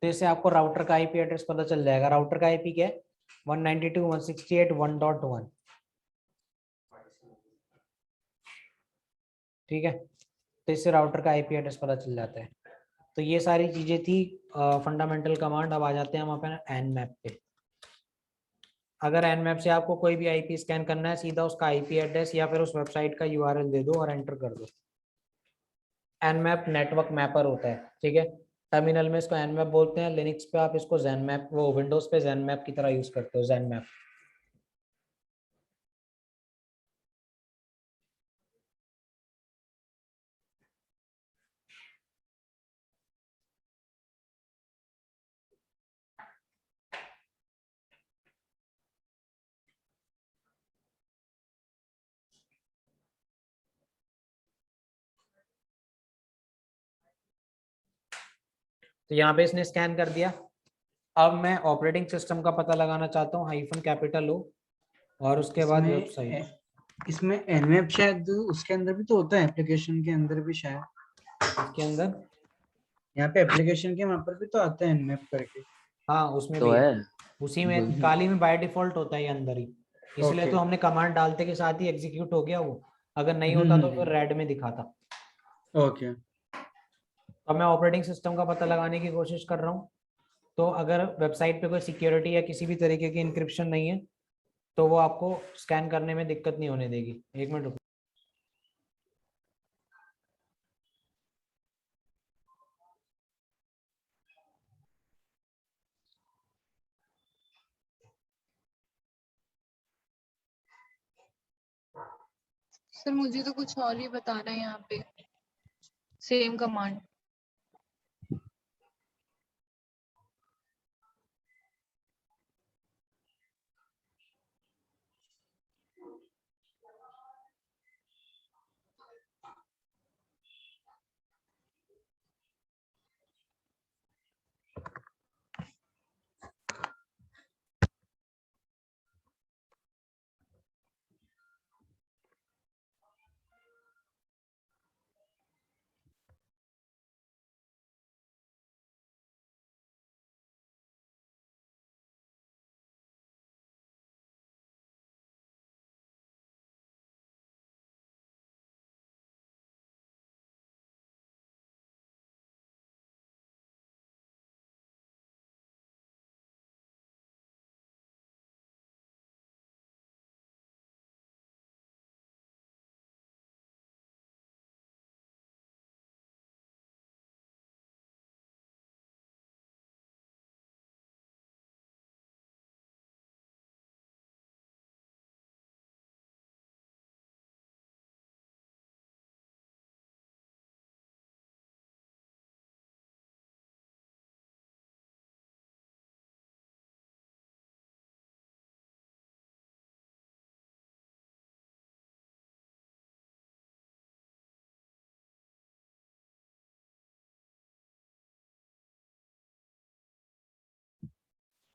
तो इससे आपको राउटर का IP एड्रेस पता चल जाएगा। राउटर का IP क्या है? 192.168.1.1। ठीक है, तो इससे राउटर का IP एड्रेस पता चल जाता है। तो ये सारी चीजें थी फंडामेंटल कमांड। अब आ जाते हैं हम अपने nmap पे। अगर nmap से आपको कोई भी IP स्कैन करना है, सीधा उसका IP एड्रेस या फिर उस वेबसाइट का URL दे दो और एंटर कर दो। nmap नेटवर्क मैपर होता है। ठीक है, टर्मिनल में इसको nmap बोलते हैं, लिनक्स पे आप इसको zenmap, वो विंडोज पे zenmap की तरह यूज करते हो, zenmap। तो यहाँ पे इसने स्कैन कर दिया। अब मैं ऑपरेटिंग सिस्टम का पता लगाना चाहता हूँ, -O और उसके बाद वेबसाइट। इसमें nmap शायद उसके अंदर भी तो होता है, एप्लीकेशन के अंदर भी शायद। इसके अंदर यहाँ पे एप्लीकेशन के वहां पर भी तो आता है nmap करके। हाँ, उसमें तो भी है, है उसी में वही। काली में बाय डिफॉल्ट होता है अंदर ही, इसलिए ओके। तो हमने कमांड डालते के साथ ही एग्जीक्यूट हो गया वो। अगर नहीं होता तो फिर रेड में दिखाता। ओके। अब मैं ऑपरेटिंग सिस्टम का पता लगाने की कोशिश कर रहा हूँ। तो अगर वेबसाइट पे कोई सिक्योरिटी या किसी भी तरीके की इंक्रिप्शन नहीं है तो वो आपको स्कैन करने में दिक्कत नहीं होने देगी। एक मिनट रुको। सर मुझे तो कुछ और ही बता रहे हैं यहाँ पे, सेम कमांड।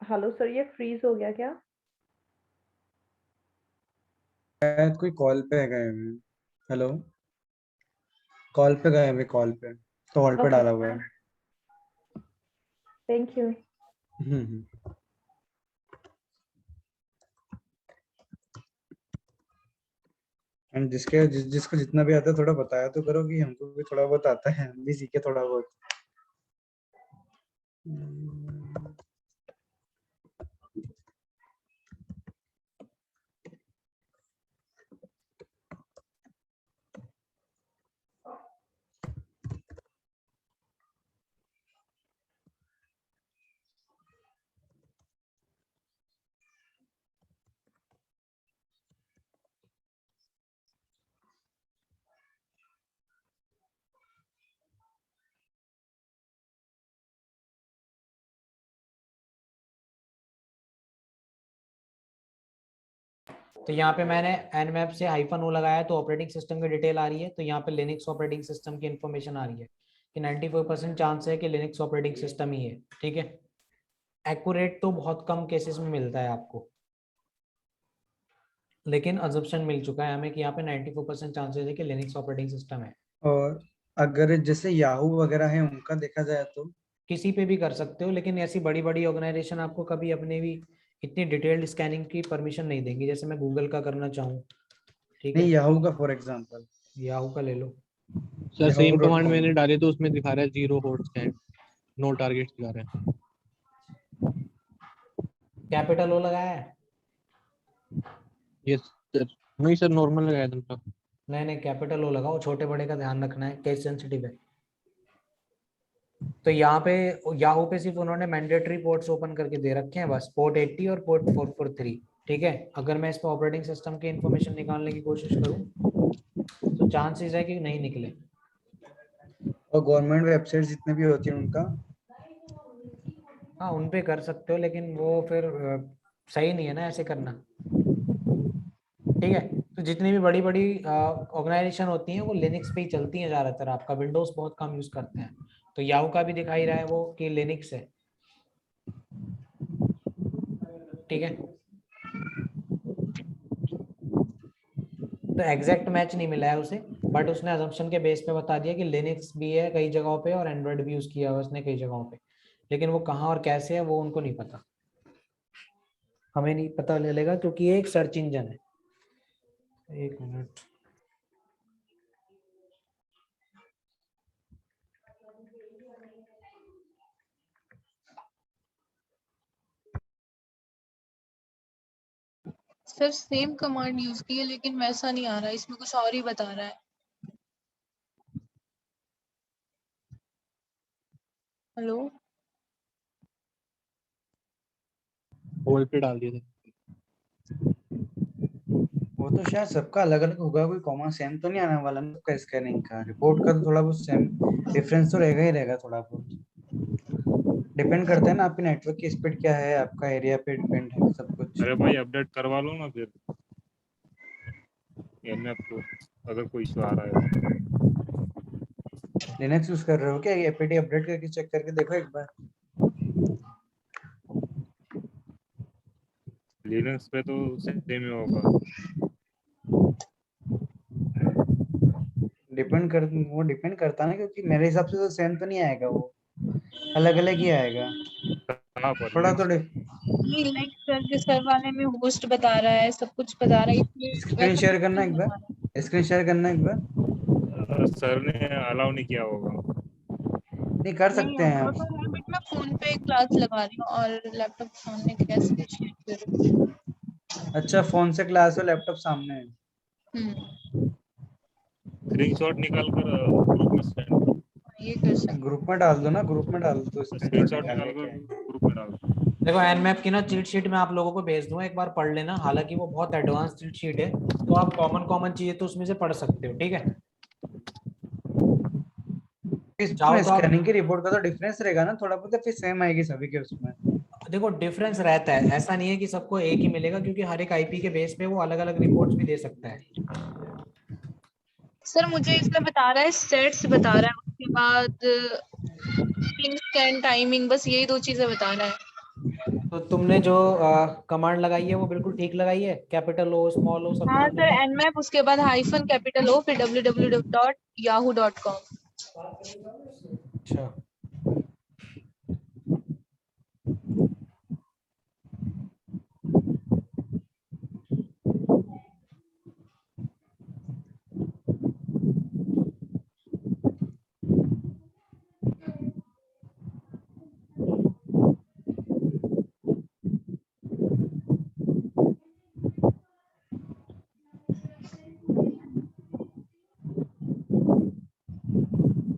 हेलो सर, ये फ्रीज हो गया क्या? शायद कोई कॉल पे है गए। हेलो। कॉल पे गए अभी, कॉल पे तो हॉल्ट पे Okay. डाला हुआ है। Thank you. हम्म। एंड जिसको जितना भी आता है थोड़ा बताया तो करो कि हमको भी थोड़ा बहुत आता है, हम भी सीखे थोड़ा बहुत। तो यहाँ पे मैंने nmap से -o लगाया तो ऑपरेटिंग सिस्टम की डिटेल आ रही है। तो यहाँ पे लिनक्स ऑपरेटिंग सिस्टम की इन्फॉर्मेशन आ रही है कि 94% चांस है कि लिनक्स ऑपरेटिंग सिस्टम ही है। ठीक है, एक्यूरेट तो बहुत कम केसेस में मिलता है आपको, लेकिन अजम्पशन मिल चुका है हमें कि यहाँ पे 94% चांसेस है कि लिनक्स ऑपरेटिंग सिस्टम है। और अगर जैसे याहू वगैरह है उनका देखा जाए तो किसी पे भी कर सकते हो, लेकिन ऐसी बड़ी बड़ी ऑर्गेनाइजेशन आपको कभी अपने भी इतनी डिटेल्ड स्कैनिंग की परमिशन नहीं देंगी, जैसे मैं गूगल का करना चाहूँ। ठीक है, नहीं, याहू का फॉर एग्जांपल, याहू का ले लो। सर सेम कमांड yahoo.com मैंने डाले तो उसमें दिखा रहा है 0 होल्ड स्कैन, नो टारगेट दिखा रहा है। कैपिटल ओ लगाया है? Yes sir. नहीं सर, नॉर्मल लगाया था उनका। नहीं, कैपिटल ओ लगाओ, छोटे बड़े का ध्यान रखना है, केस सेंसिटिव है। तो यहाँ पे याहू पे सिर्फ उन्होंने मैंडेटरी पोर्ट्स ओपन करके दे रखे हैं बस, पोर्ट 80 और पोर्ट 443। ठीक है, अगर मैं इस पर ऑपरेटिंग सिस्टम की इंफॉर्मेशन निकालने की कोशिश करूँ तो चांसेस है कि नहीं निकले। और गवर्नमेंट वेबसाइट जितने भी होती हैं उनका, हाँ उन पे कर सकते हो, लेकिन वो फिर सही नहीं है ना ऐसे करना। ठीक है, तो जितनी भी बड़ी बड़ी ऑर्गेनाइजेशन होती हैं वो लिनक्स पे ही चलती हैं ज़्यादातर, आपका विंडोज बहुत कम यूज करते हैं। तो याहू का भी दिखाई रहा है वो कि लिनक्स है। ठीक है, तो एग्जैक्ट मैच नहीं मिला है उसे, बट उसने अजम्पशन के बेस पे बता दिया कि लिनक्स भी है कई जगहों पे और एंड्रॉइड भी यूज किया हुआ उसने कई जगहों पे, लेकिन वो कहाँ और कैसे है वो उनको नहीं पता, हमें नहीं पता चलेगा क्योंकि ये एक सर्च इंजन है। एक minute, sir same command use की है लेकिन वैसा नहीं आ रहा, इसमें कुछ और ही बता रहा है। हेलो, होल्ड पे डाल दिया था। वो तो शायद सबका अलग अलग होगा, कोई कॉमन सेम तो नहीं आने वाला ना सबका स्कैनिंग का। रिपोर्ट का तो थोड़ा बहुत सेम डिफरेंस तो रहेगा ही रहेगा, थोड़ा बहुत डिपेंड करता है ना आपकी नेटवर्क की स्पीड क्या है, आपका एरिया पे डिपेंड है सब कुछ। अरे भाई अपडेट करवा लो ना फिर एनएफ को, अगर कोई इशू आ रहा है। लिनक्स यूज कर रहे हो क्या? एपीटी अपडेट करके चेक करके देखो एक बार। लिनक्स पे तो सेम ही होगा। वो डिपेंड करता है ना, क्योंकि मेरे हिसाब से तो सेम तो नहीं आएगा, वो अलग अलग ही आएगा थोड़ा तो। नहीं लाइक सर के सर वाले में होस्ट बता रहा है, सब कुछ बता रहा है, इसलिए स्क्रीन वैसा शेयर कुछ करना नहीं एक बता बार, रहा। स्क्रीन शेयर करना एक बार। सर ने अलाउ नहीं किया होगा। नहीं कर नहीं सकते हैं वो आप। तो है, बट मैं फोन पे क्लास लगा रही हूँ और लैपटॉप सामने कैसे शेयर करूँ। अच्छा, फोन से क्लास हो, लैपटॉप सामने है। स्क्रीनशॉट निकाल कर ग्रुप में सेंड करो। ये कर सकते ग्रुप में डाल दो ना, ग्रुप में डाल दो स्क्रीनशॉट स्क्रीनशॉट निकाल निकालने कर के। ग्रुप में डाल दो। देखो एनमैप की ना चीट शीट मैं आप लोगों को भेज दूंगा, एक बार पढ़ लेना, हालांकि वो बहुत एडवांस चीट शीट है, तो आप कॉमन चीजें तो उसमें से पढ़ सकते हो। ठीक है, चाहो इसमें तो आप स्कैनिंग की रिपोर्ट का तो डिफरेंस रहेगा ना थोड़ा बहुत, फिर सेम आएगी सभी के उसमें। देखो डिफरेंस रहता है, ऐसा नहीं है कि सबको एक ही मिलेगा, क्योंकि हर एक आईपी के बेस पे वो अलग अलग रिपोर्ट्स भी दे सकता है। सर मुझे इसमें बता रहा है सेट्स बता रहा है, उसके बाद पिंग स्कैन टाइमिंग, बस यही दो चीजें बता रहा है। तो तुमने जो कमांड लगाई है वो बिल्कुल ठीक लगाई है, कैपिटल ओ स्मॉल ओ सब हाँ ध्यान सर, रखना। nmap उसके बाद हाइफन कैपिटल ओ फिर www.yahoo.com। अच्छा,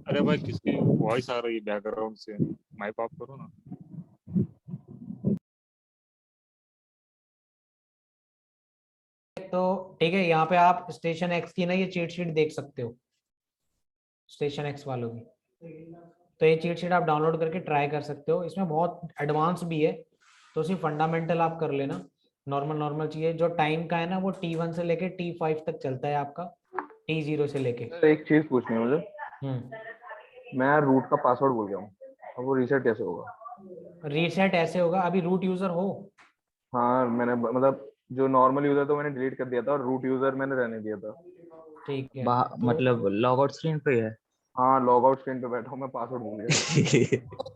अरे भाई किसकी वॉइस आ रही है बैकग्राउंड से? माइक ऑफ करो ना। तो ठीक है, यहाँ पे आप स्टेशन एक्स की ना ये चीट शीट देख सकते हो, स्टेशन एक्स वालों की। तो ये चीट शीट आप डाउनलोड करके ट्राई कर सकते हो, इसमें बहुत एडवांस भी है, तो सिर्फ फंडामेंटल आप कर लेना। नॉर्मल नॉर्मल चीजें, जो टाइम का है ना वो T1 से लेके T5 तक चलता है आपका, T0 से लेके। सर एक चीज पूछनी है मुझे, मैं रूट का पासवर्ड भूल गया हूँ, अब वो रीसेट कैसे होगा? रीसेट ऐसे होगा, अभी रूट यूजर हो? हाँ मैंने मतलब जो नॉर्मल यूजर तो मैंने डिलीट कर दिया था और रूट यूजर मैंने रहने दिया था। ठीक है, मतलब लॉग आउट स्क्रीन पे है। हाँ लॉग आउट स्क्रीन पे बैठा हूँ, मैं पासवर्ड भूल गया।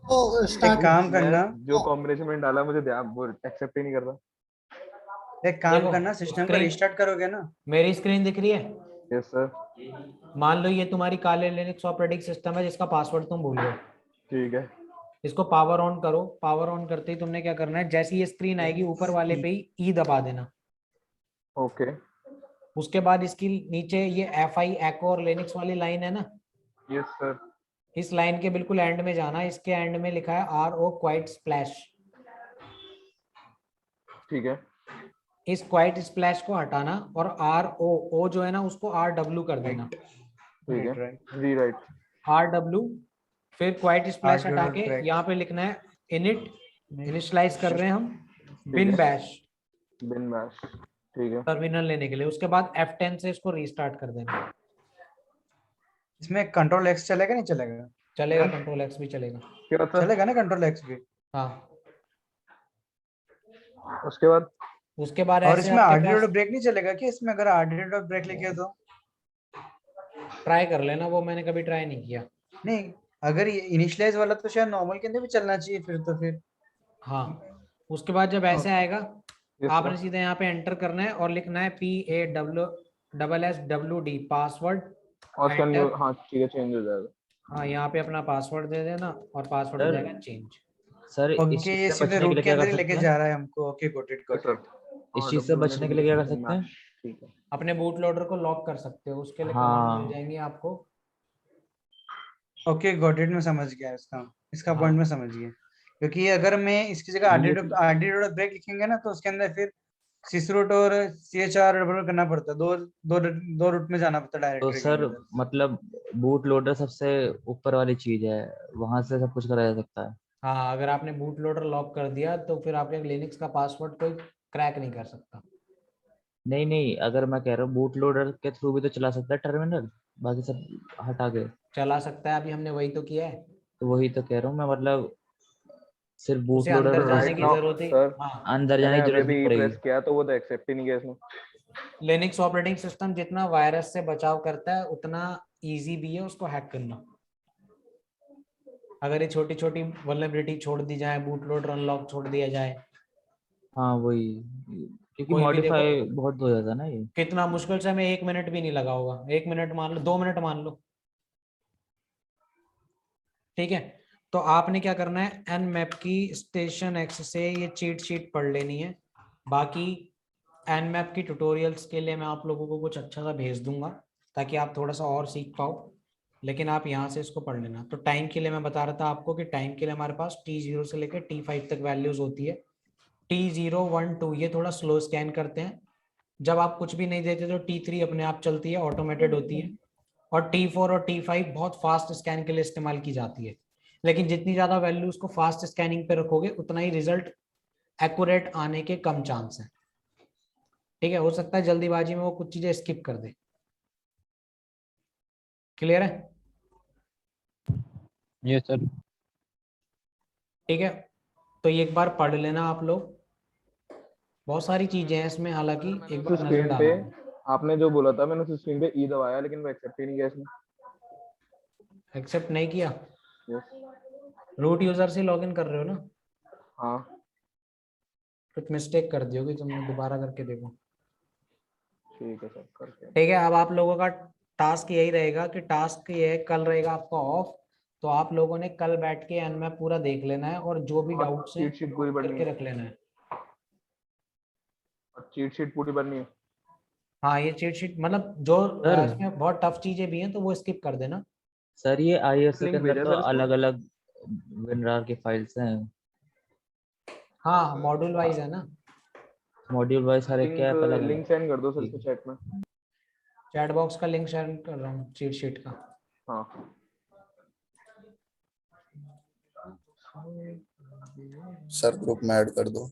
तो एक स्टार्ट काम करना, जो कॉम्बिनेशन मैंने डाला मुझे ध्यान वो एक्सेप्ट ही नहीं कर रहा। एक काम देखो, करना, सिस्टम का स्क्रीन रिस्टार्ट करोगे ना। मेरी स्क्रीन दिख रही है? Yes sir. मान लो ये तुम्हारी काले लिनक्स ऑपरेटिंग सिस्टम है जिसका पासवर्ड तुम भूल गए। ठीक है। इसको पावर ऑन करो, पावर ऑन करते ही तुमने क्या करना है, जैसी ये स्क्रीन आएगी ऊपर वाले पे ही ई दबा देना। ओके। उसके बाद इसकी नीचे ये FI एको और लिनक्स वाली लाइन है ना, यस सर। इस लाइन के बिल्कुल एंड में जाना, इसके एंड में लिखा है RO क्वाइट स्प्लैश। ठीक है। इस क्वाइट स्प्लैश को हटाना और RO जो है ना उसको RW कर देना। ठीक है, रीराइट। RW, फिर क्वाइट स्प्लैश RW हटा के track। यहाँ पे लिखना है इनिट, इनिशियलाइज कर रहे हैं हम, ठीक बिन है। Bash, bin bash. ठीक है। टर्मिनल लेने के लिए। उसके बाद F10 से इसको रीस्टार्ट कर देना। इसमें कंट्रोल एक्स चलेगा नहीं चलेगा? चलेगा, कंट्रोल एक्स भी चलेगा। क्या सर? चलेगा ना कंट्रोल एक्स भी? हाँ, उसके बाद उसके बाद और ऐसे इसमें आपके आरडीडो पास ब्रेक नहीं चलेगा कि इसमें अगर आरडीडो ब्रेक लिखे तो? ट्राई कर लेना, वो मैंने कभी ट्राई नहीं किया। नहीं, अगर ये इनिशियलाइज वाला तो शायद नॉर्मल के अंदर भी चलना चाहिए फिर तो फिर। हाँ, उसके बाद जब ऐसे आएगा Yes, आपने sir. सीधे यहाँ पे एंटर करना है और लिखना है PASSWD पासवर्ड और उसका न्यू, एंटर। हाँ ठीक है, चेंज हो जाएगा। हाँ, यहाँ पे अपना पासवर्ड दे देना और पासवर्ड हो सर जाएगा चेंज। सर इस ओके, चीज ये से सीधे बचने के रूट लिए के क्या अंदर कर ही लेके सकते जा हैं? रहा है हमको। Okay, got it Yes, sir. इस चीज से बचने के लिए क्या कर सकते हैं? ठीक है। अपने बूट लोडर को लॉक कर सकते हो, उसके लिए कमांड मिल हाँ जाएंगी आपको। ओके, गॉट इट, में समझ गया इसका हाँ, पॉइंट में समझ गया। क्योंकि अगर मैं इसकी जगह आरडीडो ब्रेक लिखेंगे ना तो उसके अंदर फिर सिसरूट और CHR करना पड़ता है, दो रूट में जाना पड़ता है तो डायरेक्टरी के सर अंदर। मतलब बूट लोडर सबसे ऊपर वाली चीज है, वहां से सब कुछ करा जा सकता है। हाँ, अगर आपने बूट लोडर लॉक कर दिया तो फिर आपके लिनक्स का पासवर्ड कोई क्रैक नहीं कर सकता। नहीं नहीं, अगर मैं कह रहा हूँ बूट लोडर के थ्रू भी तो चला सकता है टर्मिनल, बाकी सब हटा के। चला सकता है, अभी हमने वही तो किया है। तो वही तो कह रहा हूँ मैं, मतलब सिर्फ बूट उसे लोडर अंदर पर जाने राइट की नाउ जरूरत ही, सर, हाँ। अंदर मैंने जाने की अभी जरूरत अभी नहीं ई पड़ेगी। प्रेस किया तो वो तो एक्सेप्ट ही नहीं किया इसमें। लिनक्स ऑपरेटिंग सिस्टम जितना वायरस से बचाव करता है उतना इजी भी है उसको हैक करना। अगर ये छोटी छोटी वल्नरेबिलिटी छोड़ दी जाए, बूट लोडर अनलॉक छोड़ दिया जाए, हाँ वही, क्योंकि कोई भी देखो, मॉडिफाई बहुत हो जाता है ना ये। कितना मुश्किल से हमें 1 मिनट भी नहीं लगा होगा, 1 मिनट मान लो, 2 मिनट मान लो, ठीक है। तो आपने क्या करना है, nmap की स्टेशन एक्स से ये चीट शीट पढ़ लेनी है। बाकी nmap की ट्यूटोरियल्स के लिए मैं आप लोगों को कुछ अच्छा सा भेज दूंगा ताकि आप थोड़ा सा और सीख पाओ, लेकिन आप यहाँ से इसको पढ़ लेना। तो टाइम के लिए मैं बता रहा था आपको कि टाइम के लिए हमारे पास T0 से लेकर T5 तक वैल्यूज होती है। T0, 1, 2 ये थोड़ा स्लो स्कैन करते हैं। जब आप कुछ भी नहीं देते तो T3 अपने आप चलती है, ऑटोमेटेड होती है। और T4 और T5 बहुत फास्ट स्कैन के लिए इस्तेमाल की जाती है। लेकिन जितनी ज्यादा वैल्यू उसको फास्ट स्कैनिंग पे रखोगे उतना ही रिजल्ट एक्यूरेट आने के कम चांस है। ठीक है, हो सकता है जल्दीबाजी में वो कुछ चीजें स्किप कर दे। क्लियर है? ये सर। ठीक है, तो ये एक बार पढ़ लेना आप लोग, बहुत सारी चीजें हैं इसमें, हालांकि एक बार नजर स्क्रीन पे डालना। आपने जो बोला था, मैंने उस स्क्रीन पे ई दबाया लेकिन वो एक्सेप्ट ही नहीं किया इसने। एक्सेप्ट नहीं किया? यस। रूट यूजर से लॉगिन कर रहे हो ना? हाँ कुछ मिस्टेक कर दी होगी तुमने, दोबारा करके देखो। ठीक है सर, करके। ठीक है, अब आप लोगों का टास्क यही रहेगा कि टास्क ये है, कल रहेगा आपका ऑफ, तो आप लोगों ने कल बैठ के एनमैप पूरा देख लेना है और जो भी और डाउट्स हैं चीट शीट पूरी बननी करके है। रख लेना है। और चीट शीट पूरी बननी है। हाँ, ये चीट शीट मतलब जो सर इसमें बहुत टफ चीजें भी हैं तो वो स्किप कर देना। सर ये आईएससी के लिंक अंदर भेजा तो सर इसको। अलग अलग विनरार की फाइल्स हैं, हाँ, मॉड्यूल वाइज है ना। मॉड्यूल वाइज हर एक लिंक क्या ऐप अलग अलग। लिंक सेंड कर दो सर इसको चैट में। चैट बॉक्स का लिंक शेयर कर रहा हूँ, चीट शीट का। हाँ सर ग्रुप में ऐड कर दो।